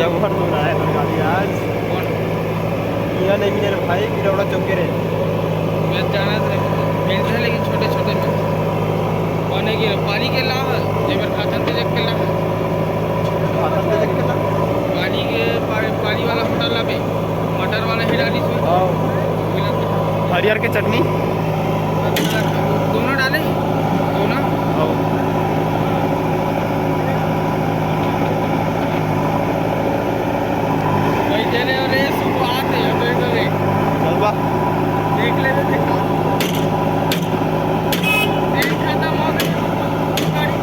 जबर दूर आहे तो गाडी आज कौन यह नहीं मिले रे भाई किरौड़ा चौके रे मैं जाना था मिलते हैं लेकिन छोटे छोटे में पानी के पानी के लाभ जेबर खातन ते देख के लाभ आता ते देख के ना पानी के पानी वाला होटल लाभे मटर वाला ही डाली थी हां हरियर के चटनी दोनों डाले दोनों हां भाई देने और ये सब आते हैं तो इधर चलवा देख ले देखा देखा था मौत गाड़ी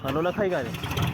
खानो ना खाएगा रे